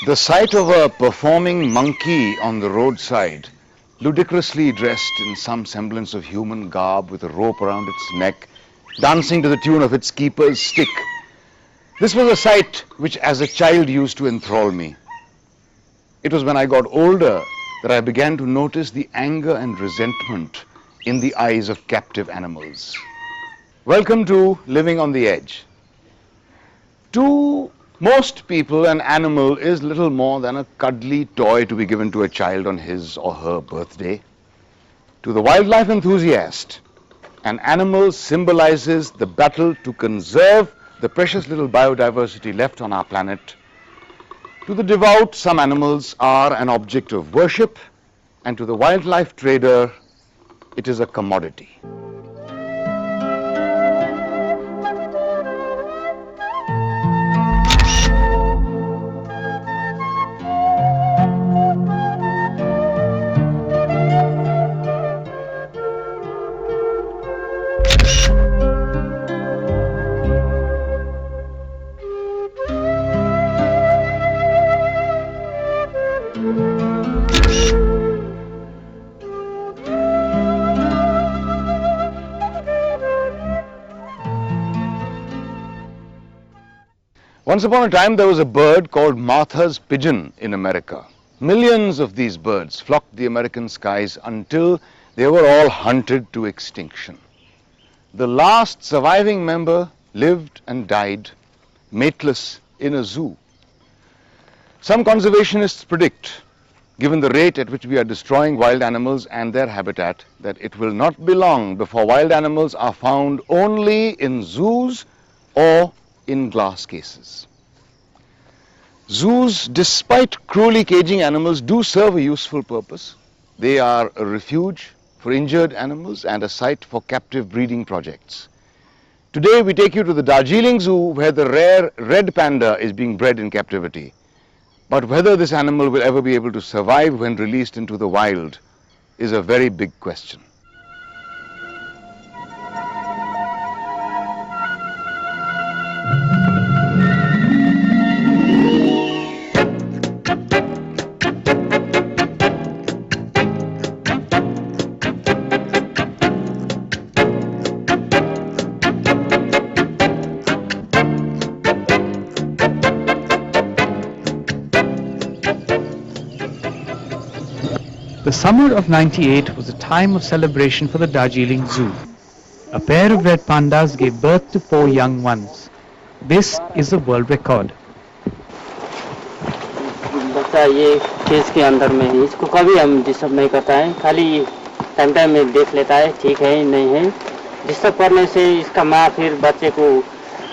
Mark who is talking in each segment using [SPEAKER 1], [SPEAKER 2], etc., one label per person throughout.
[SPEAKER 1] The sight of a performing monkey on the roadside, ludicrously dressed in some semblance of human garb with a rope around its neck, dancing to the tune of its keeper's stick. This was a sight which as a child used to enthrall me. It was when I got older that I began to notice the anger and resentment in the eyes of captive animals. Welcome to Living on the Edge. To most people, an animal is little more than a cuddly toy to be given to a child on his or her birthday. To the wildlife enthusiast, an animal symbolizes the battle to conserve the precious little biodiversity left on our planet. To the devout, some animals are an object of worship, and to the wildlife trader, it is a commodity. Once upon a time, there was a bird called Martha's pigeon in America. Millions of these birds flocked the American skies until they were all hunted to extinction. The last surviving member lived and died mateless in a zoo. Some conservationists predict, given the rate at which we are destroying wild animals and their habitat, that it will not be long before wild animals are found only in zoos or in glass cases. Zoos, despite cruelly caging animals, do serve a useful purpose. They are a refuge for injured animals and a site for captive breeding projects. Today we take you to the Darjeeling Zoo, where the rare Red Panda is being bred in captivity. But whether this animal will ever be able to survive when released into the wild is a very big question.
[SPEAKER 2] The summer of '98 was a time of celebration for the Darjeeling Zoo. A pair of red pandas gave birth to 4 young ones. This is a world record.
[SPEAKER 3] बच्चा ये cage के अंदर में है, इसको कभी हम disturb नहीं करता है, खाली टाइम में देख लेता है ठीक है नहीं है। डिस्टर्ब करने से इसका माँ फिर बच्चे को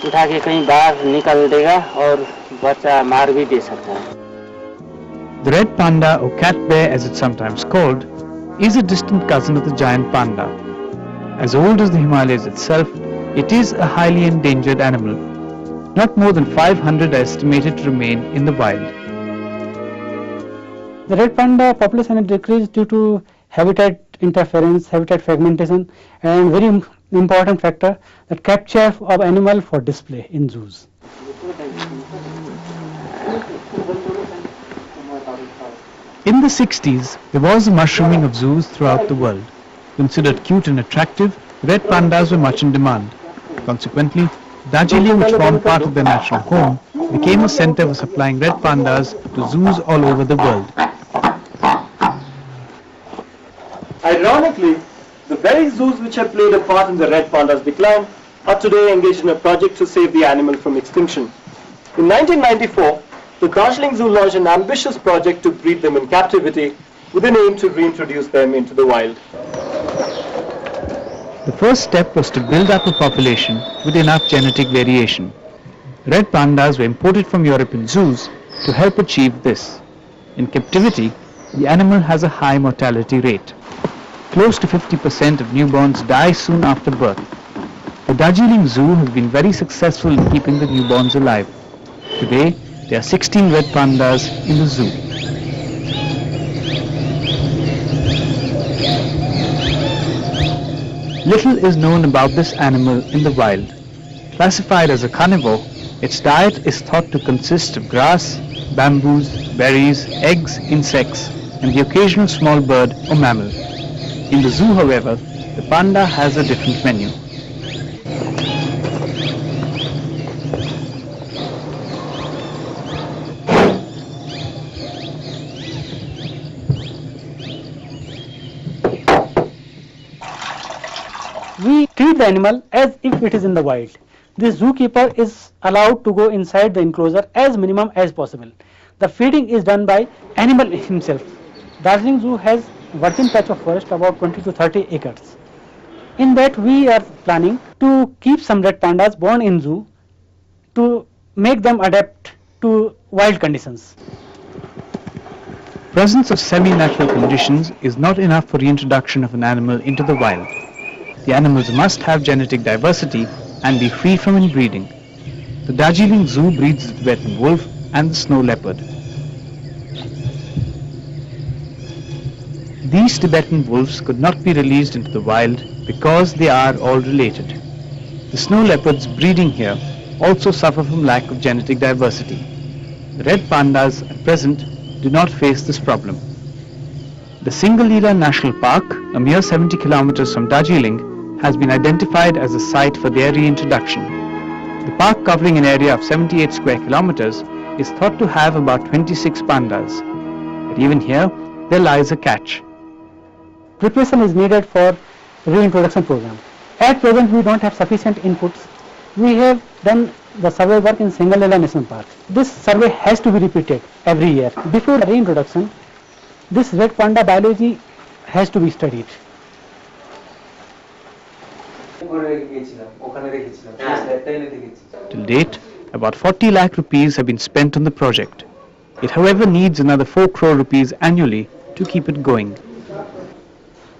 [SPEAKER 3] उठा के कहीं बाहर निकाल देगा और बच्चा मार भी दे सकता है।
[SPEAKER 2] The red panda, or cat bear as it's sometimes called, is a distant cousin of the giant panda. As old as the Himalayas itself, it is a highly endangered animal. Not more than 500 are estimated to remain in the wild.
[SPEAKER 4] The red panda population has decreased due to habitat interference, habitat fragmentation, and very important factor, the capture of animal for display in zoos.
[SPEAKER 2] In the 60s, there was a mushrooming of zoos throughout the world. Considered cute and attractive, red pandas were much in demand. Consequently, Darjeeling, which formed part of their natural home, became a center for supplying red pandas to zoos all over the world.
[SPEAKER 5] Ironically, the very zoos which have played a part in the red panda's decline are today engaged in a project to save the animal from extinction. In 1994, the Darjeeling Zoo launched an ambitious project to breed them in captivity with an aim to reintroduce them into the wild.
[SPEAKER 2] The first step was to build up a population with enough genetic variation. Red pandas were imported from European zoos to help achieve this. In captivity, the animal has a high mortality rate. Close to 50% of newborns die soon after birth. The Darjeeling Zoo has been very successful in keeping the newborns alive. Today, there are 16 red pandas in the zoo. Little is known about this animal in the wild. Classified as a carnivore, Its diet is thought to consist of grass, bamboos, berries, eggs, insects, and the occasional small bird or mammal. In the zoo, however, the panda has a different menu.
[SPEAKER 4] We treat the animal as if it is in the wild. The zookeeper is allowed to go inside the enclosure as minimum as possible. The feeding is done by animal himself. Darjeeling Zoo has virgin patch of forest about 20 to 30 acres. In that we are planning to keep some red pandas born in zoo to make them adapt to wild conditions.
[SPEAKER 2] Presence of semi-natural conditions is not enough for reintroduction of an animal into the wild. The animals must have genetic diversity and be free from inbreeding. The Darjeeling Zoo breeds the Tibetan wolf and the snow leopard. These Tibetan wolves could not be released into the wild because they are all related. The snow leopards breeding here also suffer from lack of genetic diversity. The red pandas at present do not face this problem. The Singalila National Park, a mere 70 kilometers from Darjeeling, has been identified as a site for their reintroduction. The park, covering an area of 78 square kilometers, is thought to have about 26 pandas. But even here, there lies a catch.
[SPEAKER 4] Preparation is needed for reintroduction program. At present we don't have sufficient inputs. We have done the survey work in Singalila National Park. This survey has to be repeated every year. Before the reintroduction, this red panda biology has to be studied.
[SPEAKER 2] Till date, about 40 lakh rupees have been spent on the project. It, however, needs another 4 crore rupees annually to keep it going.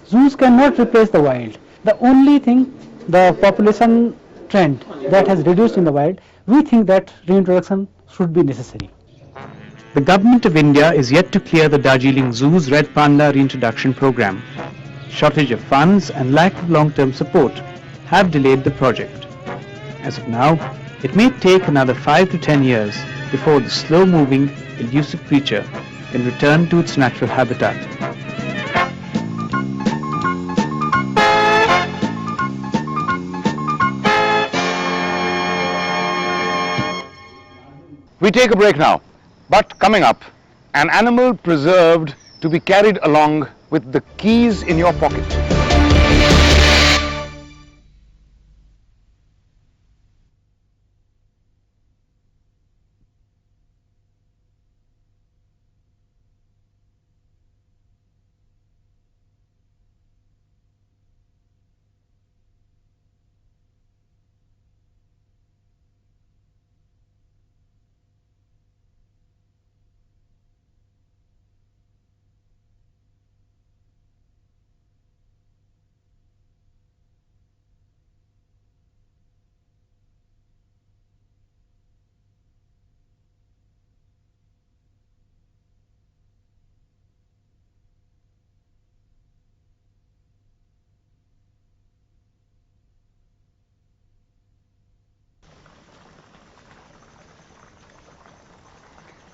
[SPEAKER 4] Zoos cannot replace the wild. The only thing, the population trend that has reduced in the wild, we think that reintroduction should be necessary.
[SPEAKER 2] The Government of India is yet to clear the Darjeeling Zoo's Red Panda reintroduction program. Shortage of funds and lack of long-term support have delayed the project. As of now, it may take another 5 to 10 years before the slow-moving, elusive creature can return to its natural habitat.
[SPEAKER 1] We take a break now, but coming up, an animal preserved to be carried along with the keys in your pocket.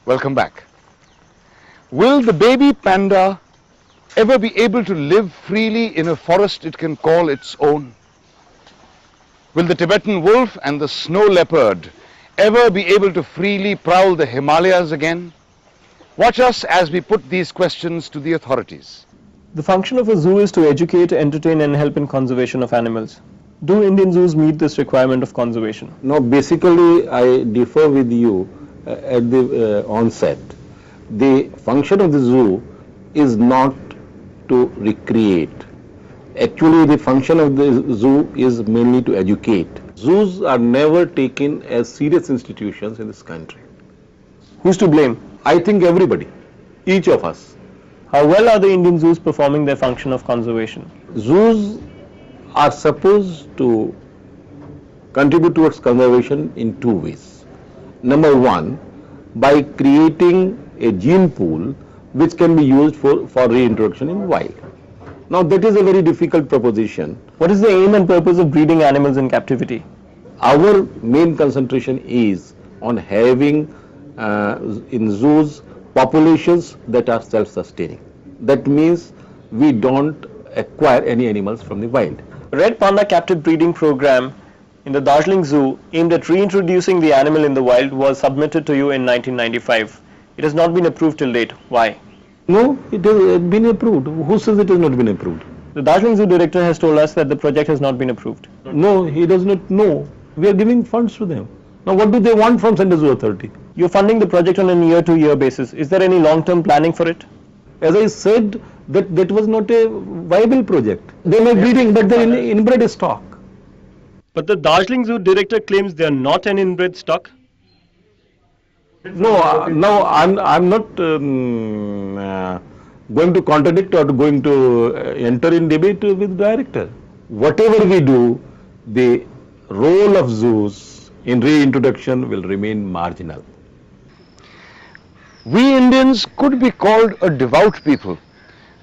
[SPEAKER 1] Welcome back. Will the baby panda ever be able to live freely in a forest it can call its own? Will the Tibetan wolf and the snow leopard ever be able to freely prowl the Himalayas again? Watch us as we put these questions to the authorities.
[SPEAKER 5] The function of a zoo is to educate, entertain and help in conservation of animals. Do Indian zoos meet this requirement of conservation?
[SPEAKER 6] Now basically I differ with you at the onset. The function of the zoo is not to recreate. Actually the function of the zoo is mainly to educate. Zoos are never taken as serious institutions in this country.
[SPEAKER 5] Who's to blame?
[SPEAKER 6] I think everybody, each of us.
[SPEAKER 5] How well are the Indian zoos performing their function of conservation?
[SPEAKER 6] Zoos are supposed to contribute towards conservation in two ways. Number one, by creating a gene pool which can be used for reintroduction in wild. Now that is a very difficult proposition.
[SPEAKER 5] What is the aim and purpose of breeding animals in captivity?
[SPEAKER 6] Our main concentration is on having in zoos populations that are self-sustaining. That means we don't acquire any animals from the wild.
[SPEAKER 5] Red Panda captive breeding program in the Darjeeling Zoo aimed at reintroducing the animal in the wild was submitted to you in 1995. It has not been approved till date. Why?
[SPEAKER 6] No, it has been approved. Who says it has not been approved?
[SPEAKER 5] The Darjeeling Zoo director has told us that the project has not been approved.
[SPEAKER 6] No, he does not know. We are giving funds to them. Now what do they want from Central Zoo Authority?
[SPEAKER 5] You're funding the project on a year-to-year basis. Is there any long-term planning for it?
[SPEAKER 6] As I said, that was not a viable project. They make breeding, but they're inbred stock.
[SPEAKER 5] But the Darjeeling Zoo director claims they are not an inbred stock.
[SPEAKER 6] No, no, I'm not going to contradict or going to enter in debate with director. Whatever we do, the role of zoos in reintroduction will remain marginal.
[SPEAKER 1] We Indians could be called a devout people.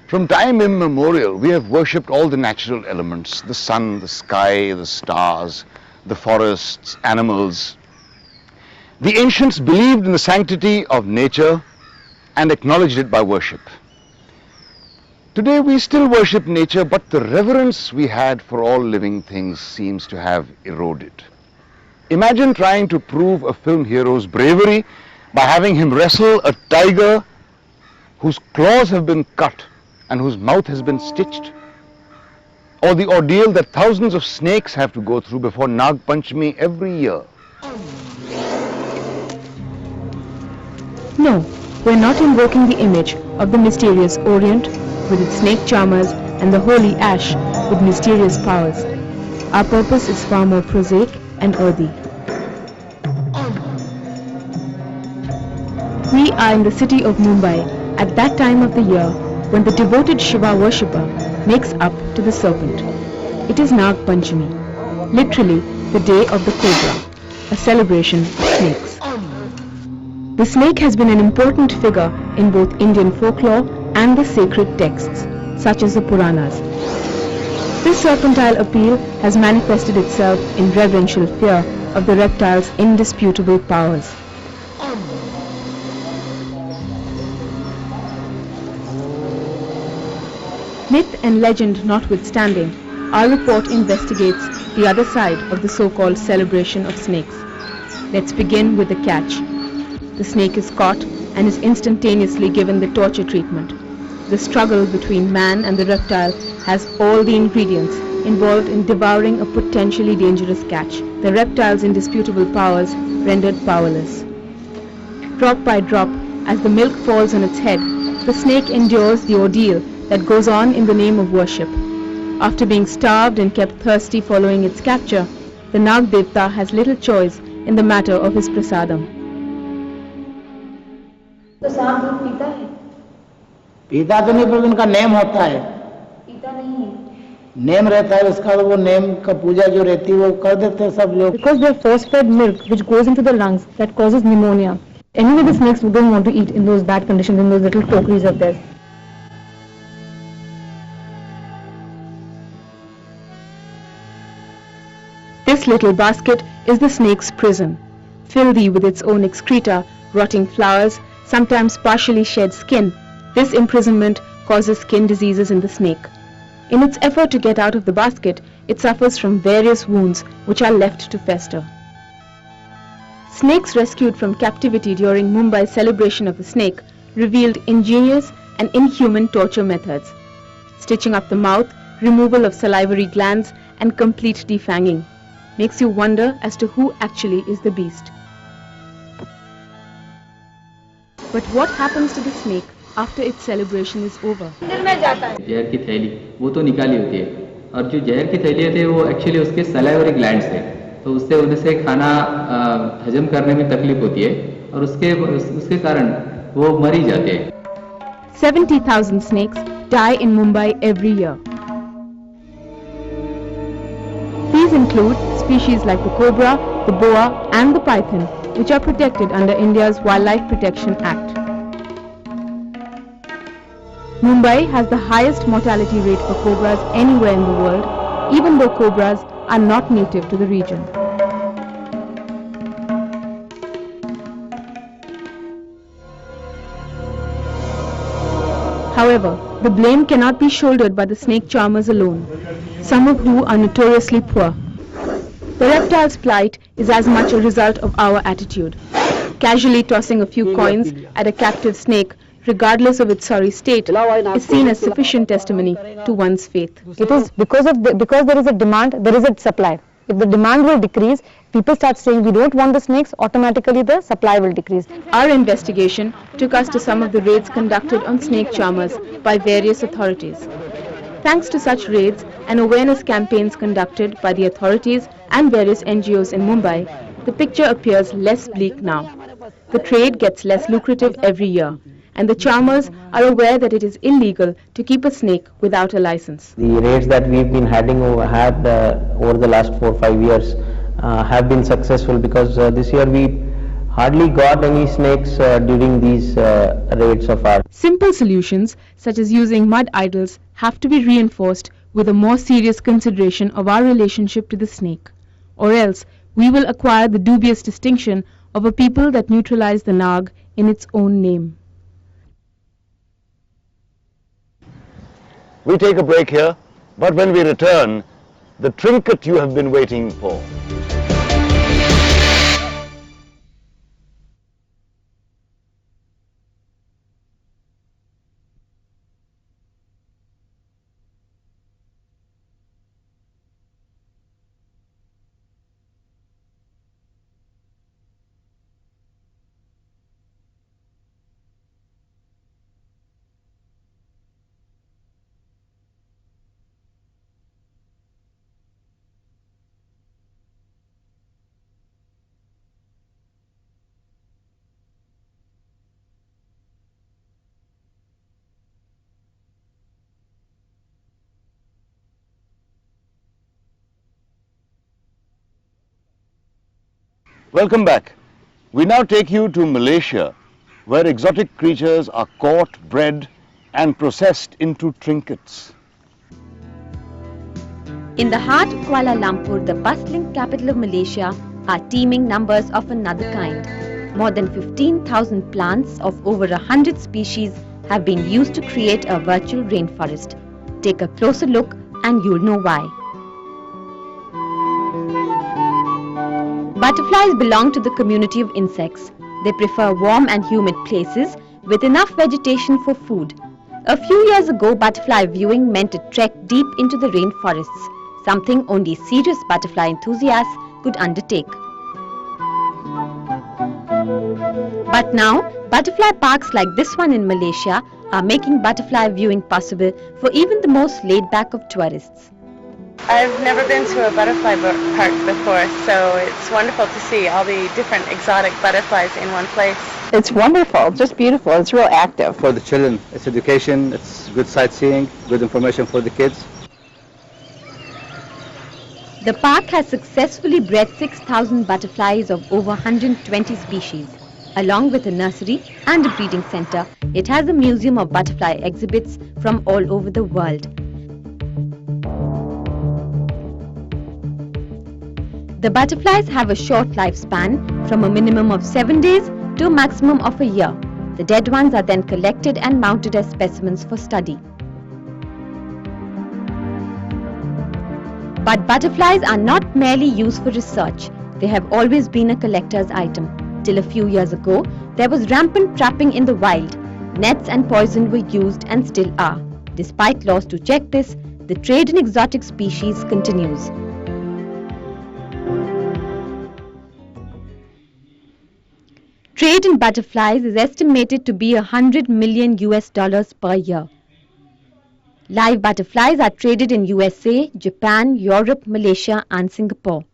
[SPEAKER 1] From time immemorial, we have worshipped all the natural elements, the sun, the sky, the stars, the forests, animals. The ancients believed in the sanctity of nature and acknowledged it by worship. Today we still worship nature, but the reverence we had for all living things seems to have eroded. Imagine trying to prove a film hero's bravery by having him wrestle a tiger whose claws have been cut and whose mouth has been stitched, or the ordeal that thousands of snakes have to go through before Nag Panchami every year.
[SPEAKER 7] No, we're not invoking the image of the mysterious Orient with its snake charmers and the holy ash with mysterious powers. Our purpose is far more prosaic and earthy. We are in the city of Mumbai at that time of the year when the devoted Shiva worshipper makes up to the serpent. It is Nag Panchami, literally the day of the cobra, a celebration of snakes. The snake has been an important figure in both Indian folklore and the sacred texts, such as the Puranas. This serpentine appeal has manifested itself in reverential fear of the reptile's indisputable powers. Myth and legend notwithstanding, our report investigates the other side of the so-called celebration of snakes. Let's begin with the catch. The snake is caught and is instantaneously given the torture treatment. The struggle between man and the reptile has all the ingredients involved in devouring a potentially dangerous catch. The reptile's indisputable powers rendered powerless. Drop by drop, as the milk falls on its head, the snake endures the ordeal that goes on in the name of worship. After being starved and kept thirsty following its capture, the Nag Devta has little choice in the matter of his prasadam.
[SPEAKER 8] तो सांप दूध पीता है?
[SPEAKER 9] पीता तो नहीं, पर उनका नेम होता है,
[SPEAKER 8] पीता नहीं है।
[SPEAKER 9] नेम रहता है उसका, वो नेम का पूजा जो रहती है वो कर देते हैं सब लोग.
[SPEAKER 7] Because they are force-fed milk which goes into the lungs that causes pneumonia. Anyway, the snakes don't want to eat in those bad conditions in those little tokeries of theirs. This little basket is the snake's prison, filthy with its own excreta, rotting flowers, sometimes partially shed skin. This imprisonment causes skin diseases in the snake. In its effort to get out of the basket, it suffers from various wounds which are left to fester. Snakes rescued from captivity during Mumbai's celebration of the snake revealed ingenious and inhuman torture methods. Stitching up the mouth, removal of salivary glands, and complete defanging. Makes you wonder as to who actually is the beast. But what happens to the snake after its celebration is over?
[SPEAKER 10] जहर की थैली वो तो निकाली होती है, और जो जहर की थैली होती है वो एक्चुअली उसके सलाइवरी ग्लैंड्स है, तो उससे उनसे खाना हजम करने में तकलीफ होती है और उसके कारण वो मर ही जाते हैं.
[SPEAKER 7] 70,000 snakes die in Mumbai every year. These include species like the cobra, the boa and the python, which are protected under India's Wildlife Protection Act. Mumbai has the highest mortality rate for cobras anywhere in the world, even though cobras are not native to the region. However, the blame cannot be shouldered by the snake charmers alone, some of whom are notoriously poor. The reptile's plight is as much a result of our attitude. Casually tossing a few coins at a captive snake, regardless of its sorry state, is seen as sufficient testimony to one's faith.
[SPEAKER 11] It is because there is a demand, there is a supply. If the demand will decrease, people start saying we don't want the snakes, automatically the supply will decrease.
[SPEAKER 7] Our investigation took us to some of the raids conducted on snake charmers by various authorities. Thanks to such raids and awareness campaigns conducted by the authorities and various NGOs in Mumbai, the picture appears less bleak now. The trade gets less lucrative every year, and the charmers are aware that it is illegal to keep a snake without a license.
[SPEAKER 12] The raids that we've been having over the last 4 or 5 years have been successful, because this year we hardly got any snakes during these raids of ours.
[SPEAKER 7] Simple solutions such as using mud idols have to be reinforced with a more serious consideration of our relationship to the snake, or else we will acquire the dubious distinction of a people that neutralize the Nag in its own name.
[SPEAKER 1] We take a break here, but when we return, the trinket you have been waiting for. Welcome back. We now take you to Malaysia, where exotic creatures are caught, bred and processed into trinkets.
[SPEAKER 13] In the heart of Kuala Lumpur, the bustling capital of Malaysia, are teeming numbers of another kind. More than 15,000 plants of over 100 species have been used to create a virtual rainforest. Take a closer look and you'll know why. Butterflies belong to the community of insects. They prefer warm and humid places with enough vegetation for food. A few years ago, butterfly viewing meant a trek deep into the rainforests, something only serious butterfly enthusiasts could undertake. But now, butterfly parks like this one in Malaysia are making butterfly viewing possible for even the most laid-back of tourists.
[SPEAKER 14] I've never been to a butterfly park before, so it's wonderful to see all the different exotic butterflies in one place.
[SPEAKER 15] It's wonderful, just beautiful. It's real active.
[SPEAKER 16] For the children, it's education, it's good sightseeing, good information for the kids.
[SPEAKER 13] The park has successfully bred 6,000 butterflies of over 120 species. Along with a nursery and a breeding center, it has a museum of butterfly exhibits from all over the world. The butterflies have a short lifespan, from a minimum of 7 days to a maximum of a year. The dead ones are then collected and mounted as specimens for study. But butterflies are not merely used for research. They have always been a collector's item. Till a few years ago, there was rampant trapping in the wild. Nets and poison were used and still are. Despite laws to check this, the trade in exotic species continues. Trade in butterflies is estimated to be $100 million per year. Live butterflies are traded in USA, Japan, Europe, Malaysia and Singapore.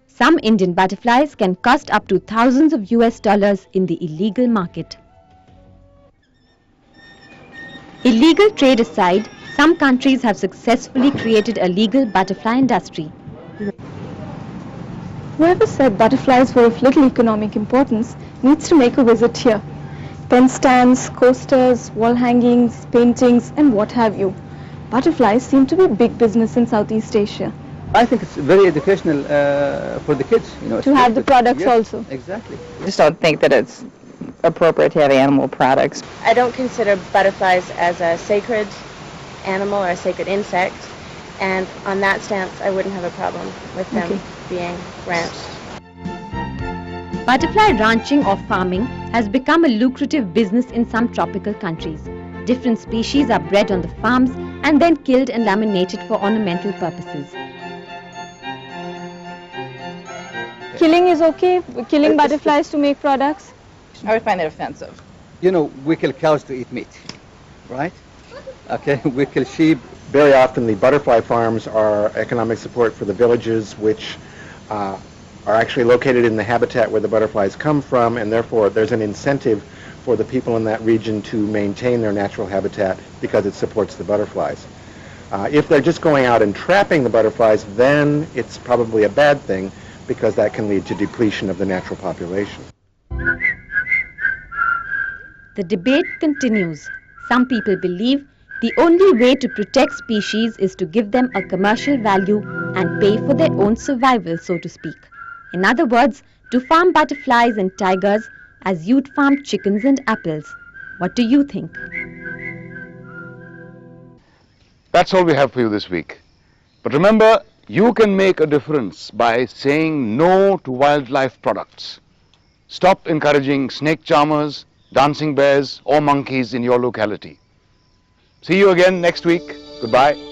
[SPEAKER 13] Some Indian butterflies can cost up to thousands of US in the illegal market. Illegal trade aside, some countries have successfully created a legal butterfly industry.
[SPEAKER 11] Whoever said butterflies were of little economic importance needs to make a visit here. Pen stands, coasters, wall hangings, paintings and what have you. Butterflies seem to be big business in Southeast Asia.
[SPEAKER 16] I think it's very educational for the kids. You know,
[SPEAKER 11] to have the products also.
[SPEAKER 16] Exactly.
[SPEAKER 15] I just don't think that it's appropriate to have animal products.
[SPEAKER 14] I don't consider butterflies as a sacred animal or a sacred insect, and on that stance, I wouldn't have a problem with them being ranched.
[SPEAKER 13] Butterfly ranching or farming has become a lucrative business in some tropical countries. Different species are bred on the farms and then killed and laminated for ornamental purposes.
[SPEAKER 11] Killing is okay? Killing butterflies to make products?
[SPEAKER 15] I would find it offensive.
[SPEAKER 16] You know, we kill cows to eat meat, right? Okay, we kill sheep. Very often the butterfly farms are economic support for the villages which are actually located in the habitat where the butterflies come from, and therefore there's an incentive for the people in that region to maintain their natural habitat because it supports the butterflies. If they're just going out and trapping the butterflies, then it's probably a bad thing because that can lead to depletion of the natural population.
[SPEAKER 13] The debate continues. Some people believe the only way to protect species is to give them a commercial value and pay for their own survival, so to speak. In other words, to farm butterflies and tigers as you'd farm chickens and apples. What do you think?
[SPEAKER 1] That's all we have for you this week. But remember, you can make a difference by saying no to wildlife products. Stop encouraging snake charmers, dancing bears or monkeys in your locality. See you again next week. Goodbye.